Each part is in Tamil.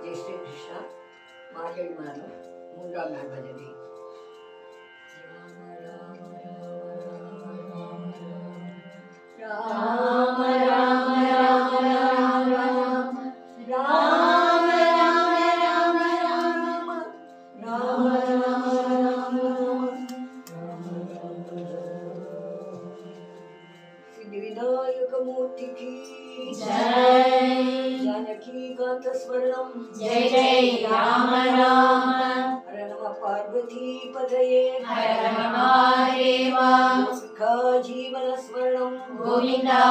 जय श्री कृष्ण मार्गळि मासं मून्றாம் நாள் भजने राम राम राम राम राम राम राम राम राम राम सिद्धिविनायक मूर्ति की जय जानकी कांत स्मरणं जय जय राम राम हर नमः पार्वती पदये हर महादेवा सुखा जीवन स्मरणं गोविंदा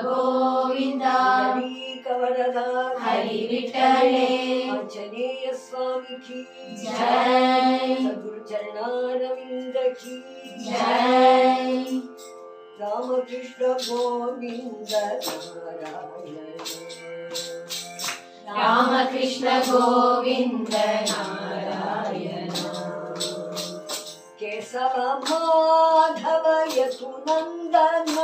गोविंदा हरि कवरदा हरि विठले आंजनेय स्वामी की जय सद्गुरु चरणारविंद की जय राम कृष्ण गोविंद नारायण राम कृष्ण गोविंद नारायण केशव माधव यदुनंदन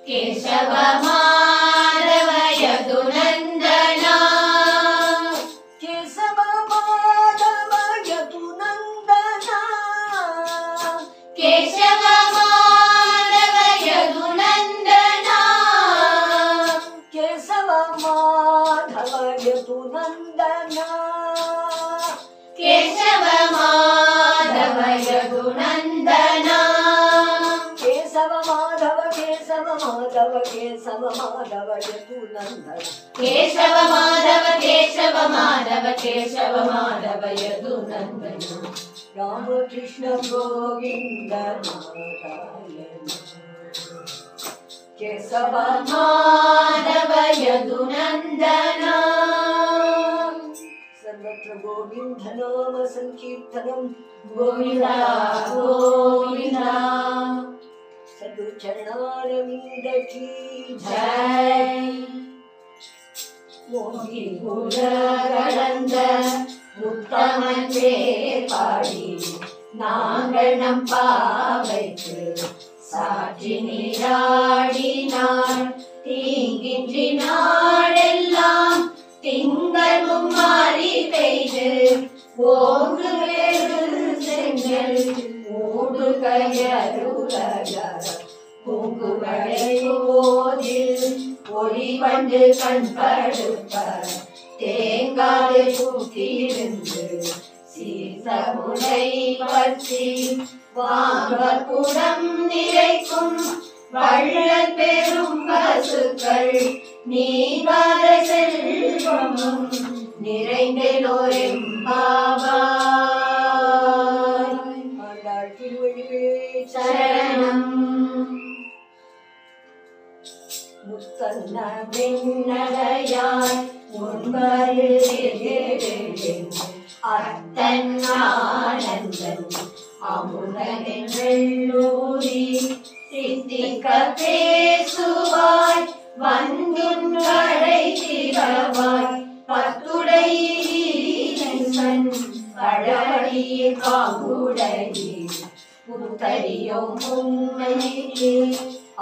केशव माधव यदुनंदन केशव माधव यदुनंदन केशव माधव यदुनंदन केशव माधव यदुनंदन केशव माधव यदुनंदन केशव माधव केशव माधव केशव माधव यदुनंदन केशव माधव केशव माधव केशव माधव यदुनंदन राम कृष्ण गोविंद नारायण केशव माधव यदुनंदन सर्वत्र गोविंद नाम संकीर्तनम गोविंदा गोविंदा सद्गुरु चरणारविंद की जय मोहि गुण कलंद முத்தமன்றே பாடி நாங்கள் நம் பாவைக்கு சாட்சி நீராடினாள் தீங்கின்றி நாடெல்லாம் திங்கள் மாறி பெய்து ஓங்கு வேறு செங்கல் மூடு கையருளக பூங்குவளை போதில் ஒளி வந்து கண்படுப்ப தேங்காது பூத்திருந்து சீசமுனை பற்றி வாங்க குடம் நிறைக்கும் வள்ளல் பெரும் பசுக்கள் நீங்காத செல்வமும் நிறைந்தெல்லோரெம்பாவாய் ஆண்டாள் திருவடிகளே சரணம் முத்தன்ன வெண்ணகையாய் முன்பருள் அத்தன் ஆனந்தன் அமுதனென்றூரி சித்திக்க பேசுவாய் வந்துன் கடை திறவாய் பத்துடையீசன் பழவழியே காங்குடையீர் புத்தரியும் உண்மையே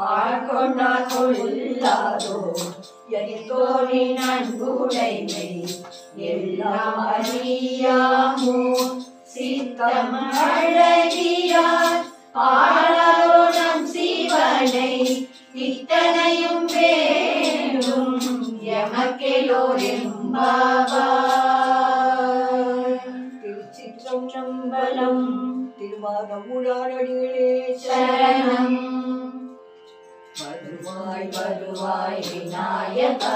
ஆட்கொண்டால் கொள்ளாதோ எரித்தோரின் அன்புடைமை எல்லாம் அறியாமோ சித்தம் அழகியார் பாடலோ நம் சிவனை இத்தனையும் வேண்டும் எமக்கெல்லோரெம்பாவாய் திருச்சிற்றம்பலம் திருவாரூரானடிகளே சரணம் வருவாய் வருவாய் விநாயகா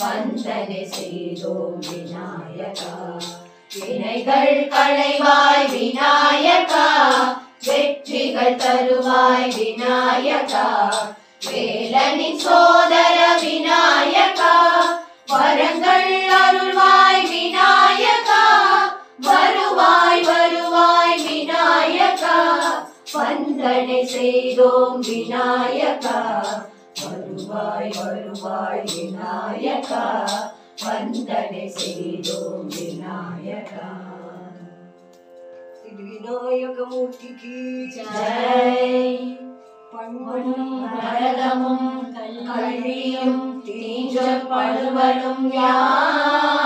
வந்தனை செய்தோம் விநாயகா வினைகள் களைவாய் விநாயகா வெற்றிகள் தருவாய் விநாயகா வேலனின் சோதர விநாயகா வரங்கள் அருள்வாய் விநாயகா வருவாய் வருவாய் விநாயகா வந்தனை செய்தோம் விநாயகா வருவாய் வருவாய் விநாயகா வந்தனை செய்தோம் விநாயகா सिद्धिविनायक मूर्ति की जय பண்பனும் நரகமும் கல்வியும் தீஞ்சொற் படுவலும் யார்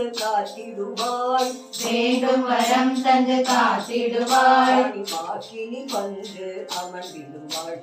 தந்து காத்திடுவாள் வேண்டும் வரம் தந்து காத்திடுவாள் வாக்கினி வந்து அமர்ந்திடுவாள்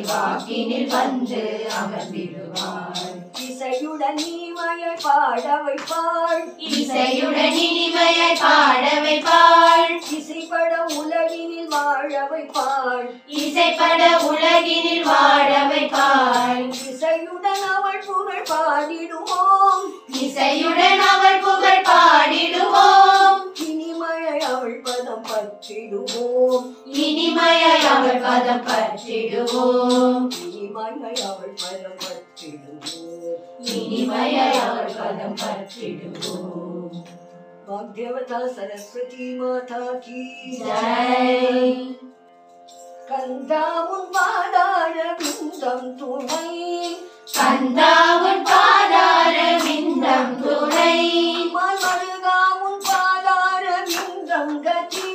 வாக்கினில் வந்து அமர்ந்திடுவாள் இசையுடன் இனிமையை பாட வைப்பாள் இசையுடன் இனிமையை பாட வைப்பாள் இசைப்பட உலகினில் வாழ வைப்பாள் இசைப்பட உலகினில் வாழ வைப்பாள் இசையுடன் அவள் புகழ் பாடிடுவோம் இசையுடன் அவள் புகழ் பாடிடுவோம் இனிமையை அவள் பதம் பற்றிடுவோம் இனிமையை அவள் பதம் பற்றிடுவோம் இனிமையை அவள் பதம் பற்றிடுவோம் இனிமையை அவள் பதம் பற்றிடுவோம் வாக்தேவதா சரஸ்வதி மாதா கீ ஜெய் கந்தாமுன் பாதார விந்தம் துணை கந்தாவுன் பாதார விந்தம் துணை மருகாமுன் பாதார விந்தம் கதி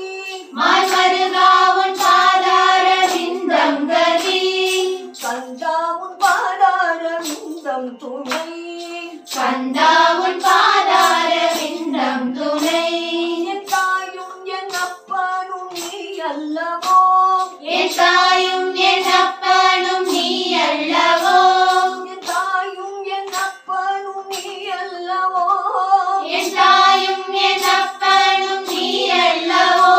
மருகாவுன் பாதார விந்தம் கதி கந்தாமுன் பாதார விந்தம் துணை கந்தாவுன் பாதார விந்தம் துணை என் தாயும் என் அப்பானும் நீ அல்லவோ என் தாயும் என் அப்பனும் நீ அல்லவோ என் தாயும் என் அப்பனும் நீ அல்லவோ என் தாயும் என் அப்பனும் நீ அல்லவோ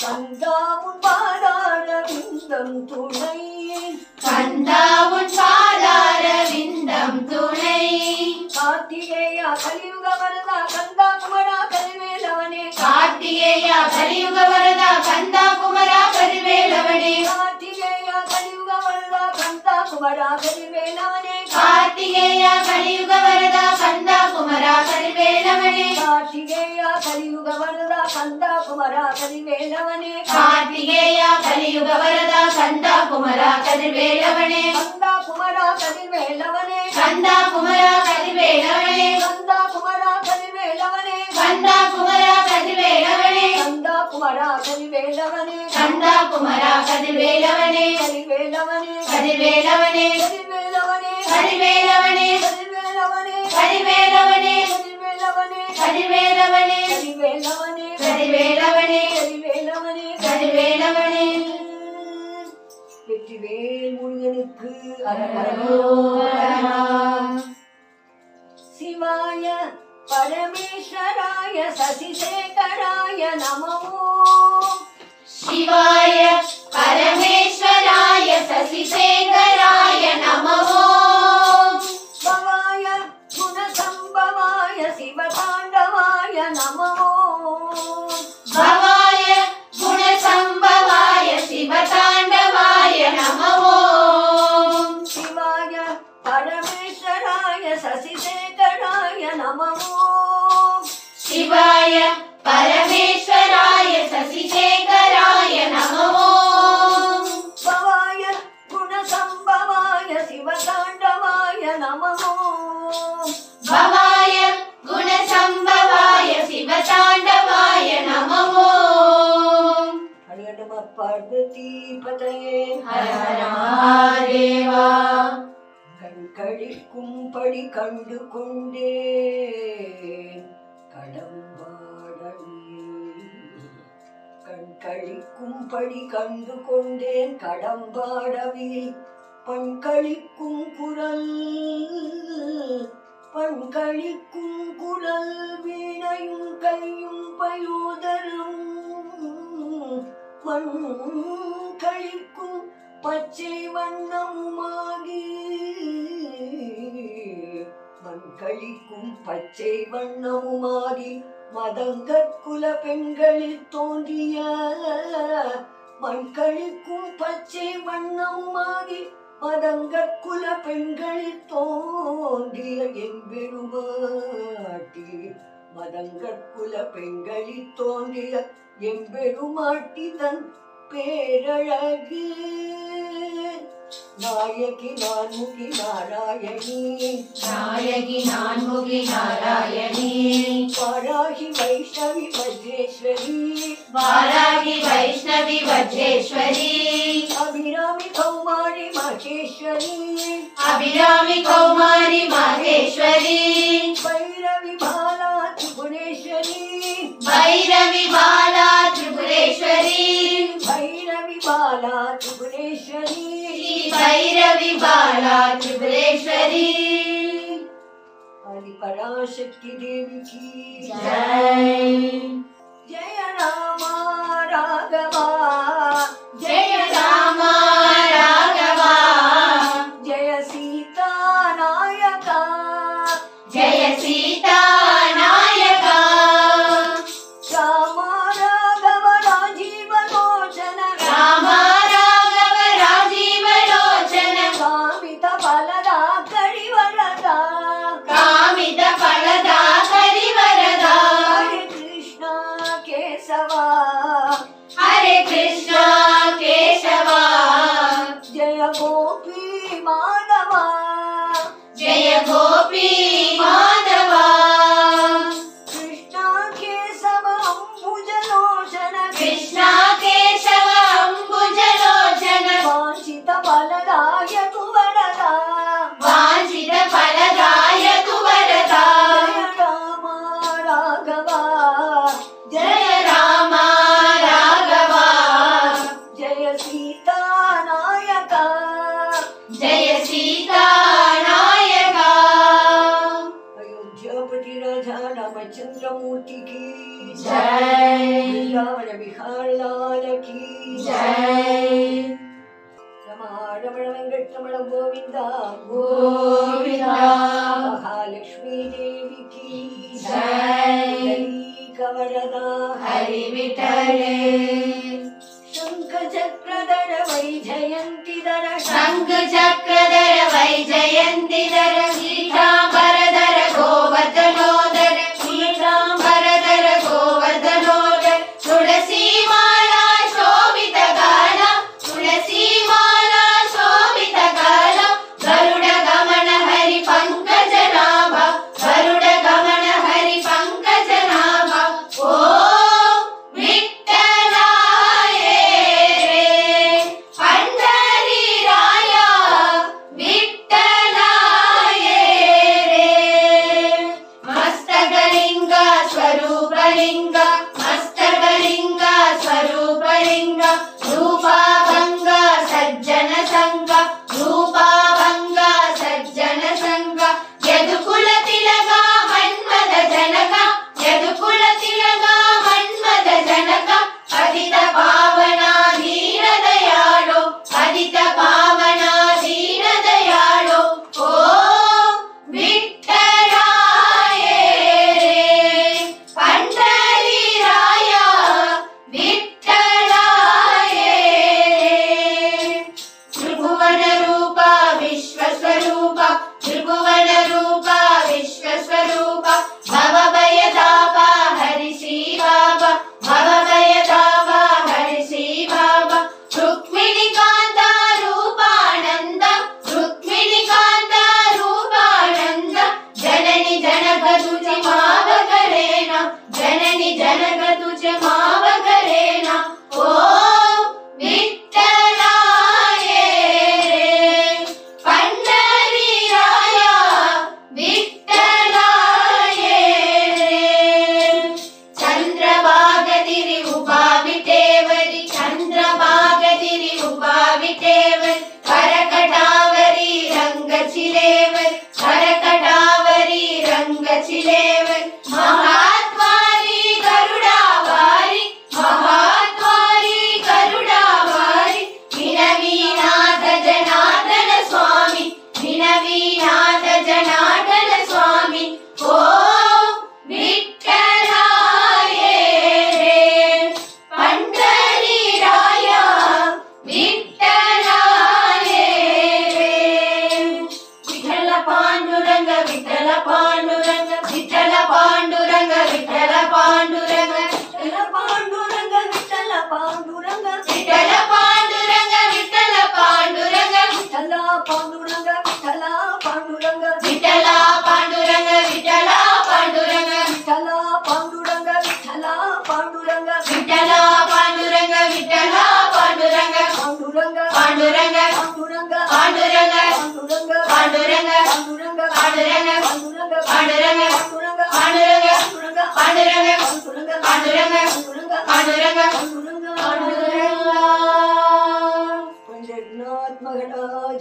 கந்தாமுன் பாதார விந்தம் துணை கந்தாவுன் பாதார விந்தம் துணை கார்த்திகேயா கலியுக வரதா கந்தா குமரா கலிவேலவனே கார்த்திகேயா கலியுக வரதா கந்தா குமரா கதிர்வேலவனே கார்த்திகேயா கலியுக வரதா கந்தா குமரா கலிவேலவனே கார்த்திகேயா கலியுக வரதா கந்தா குமரா கதிர்வேலவனே கார்த்திகேயா கலியுக வரதா கந்தா குமரா கலிவேலவனே கார்த்திகேயா கலியுக வரதா கந்தா குமரா கதிர்வேலவனே கந்தா குமரா கலிவேலவனே கந்தா குமரா கதிர்வேலவனே கந்தா குமரா கலிவேலவனே கந்தா குமரா கதிர்வேலவனே கந்தா குமரா கலிவேலவனே கந்தா குமரா கதிர்வேலவனே கலிவேலவனே கதிர்வேலவனே கலிவேலவனே கதிர்வேலவனே கலிவேலவனே கதிர்வேலவனே கலிவேலவனே கதிர்வேலவனே கலிவேலவனே கதிர்வேலவனே கலிவேலவனே கதிர்வேலவனே வெற்றிவேல் முருகனுக்கு அரகரோகரா. சிவாய பரமேஸ்வராய சசிசேகராய நமோ சிவாய பரமேஸ்வராய சசிசேகராய நமோ பவாய குணசம்பவாய சிவதாண்டவாய நமோ பவாய குணசம்பவாய சிவதாண்டவாய நமோ சிவாய பரமேஸ்வராய சசிசேகராய நமோ சிவாய பரமேஸ்வராய சசிசேகராய நமோ பவாய குணசம்பவாய சிவதாண்டவாய நமோ பவாய குணசம்பவாய சிவதாண்டவாய நமோ ஹரஹர பார்வதி பதயே ஹர ஹர மகாதேவா கண்களிக்கும்படி கண்டு கொண்டேன் கடம்பாடல் கண்களிக்கும்படி கண்டு கொண்டேன் கடம்பாடவில் பண்களிக்கும் குரல் வீணையும் கையும் பயோதரும் மண் கழிக்கும் பச்சை வண்ணமுமாகி மண்களிக்கும் பச்சை வண்ணமுமாகி மதங்கற்குல பெண்களில் தோன்றிய மண்களிக்கும் பச்சை வண்ணமுமாகி மதங்கற்குல பெண்களில் தோன்றிய எம்பெருமாட்டி மதங்கற்குல பெண்களில் தோன்றிய எம்பெருமாட்டி தன் பேரழகு நாயகி நான்முகி நாராயணி நாயகி நான்முகி நாராயணி வாராகி வைஷ்ணவி வஜ்ரேஸ்வரி வாராகி வைஷ்ணவி வஜ்ரேஸ்வரி அபிராமி கௌமாரி மகேஸ்வரி அபிராமி கௌமாரி மகேஸ்வரி பைரவி பாலா बाला त्रिपुरेश्वरी। आदि पराशक्ति देवी की जय। जय राम राघवा जय राम राघवा जय सीता नायका जय सीता नायका। राम राघव राजीव लोचन राम राघव राजीव लोचन कामित फलदा करिवरदा कामित फलदा करिवरदा। हरे कृष्ण केशवा हरे कृष्ण केशवा जय गोपी माधवा जय गोपी माधवा। कृष्ण केशव अम्बुज लोचन कृष्ण केशव अम्बुज लोचन वांछित फलदाय कुवरदा वांछित फलदाय तु वरदा। जय राम राघवा जय राम राघवा जय सीता नायका जय सीता नायका। अयोध्यापति राजा रामचंद्र मूर्ति की जय। वृंदावन बिहार लाल की जय। रमण वेंकटरमण गोविंदा गोविंदा। महालक्ष्मी देवी की जय। कवरदा हरि विठले शंख चक्रधर वैजयंतीधर शंख चक्रधर वैजयंतीधर पीतांबरधर गोवर्धनोदर पीतांबरधर गोवर्धनोदर तुलसी माला शोभित गाला तुलसी माला शोभित गाला गरुड गमन हरि पंकज नाभा गरुड गमन हरि पंकज नाभा। ओ विठ्ठलाय रे पंढरीराया विठ्ठलाय रे। मस्तकलिंग स्वरूपलिंग मस्तकलिंग स्वरूपलिंग रूपाभंग सज्जन संग रूपाभंग सज्जन संग यदुकुल तिलक मन्मथ जनक यदुकुल तिलक मन्मथ जनक पतित पावना दीन दयाळो पतित पावना दीन दयाळो। ओ विठ्ठलाय रे पंढरीराया विठ्ठलाय रे। त्रिभुवन रूप विश्वस्वरूप त्रिभुवन रूप विश्वस्वरूप भवभयताप हरिषि बाबा भवभयताप हरिषि बाबा। रुक्मिणीकान्त रूपानन्द रुक्मिणीकान्त रूपानन्द जननि जनक तुझे माव करेन जननि जनक तुझे माव करेन। ओ विठ्ठलाय रे पंढरीराया विठ्ठलाय रे। चंद्रभागतिरि उपाविटेवरि चंद्रभागतिरि उपाविटेवरि करकटावरी रंगचिलेवरि करकटावरी रंगचिलेवरि महात्वारी गरुडावारी महात्वारी गरुडावारी विनवीनाथ जनार्दन स्वामी विनवीनाथ जनार्दन स्वामी। ओ विठ्ठलाय रे पंढरीराया विठ्ठलाय रे। विठ्ठल पांडुरंग विठ्ठल पांडुरंग विठ्ठल पांडुरंग विठ्ठल पांडुरंग विठ्ठल पांडुरंग विठ्ठल पांडुरंग विठ्ठल पांडुरंग विठ्ठल पांडुरंग विठ्ठल पांडुरंग विठ्ठल पांडुरंग विठ्ठल पांडुरंग विठ्ठल पांडुरंग विठ्ठल पांडुरंग विठ्ठल पांडुरंग विठ्ठल पांडुरंग विठ्ठल पांडुरंग पांडुरंग पांडुरंग पांडुरंग पांडुरंग पांडुरंग पांडुरंग पांडुरंग पांडुरंग पांडुरंग पांडुरंग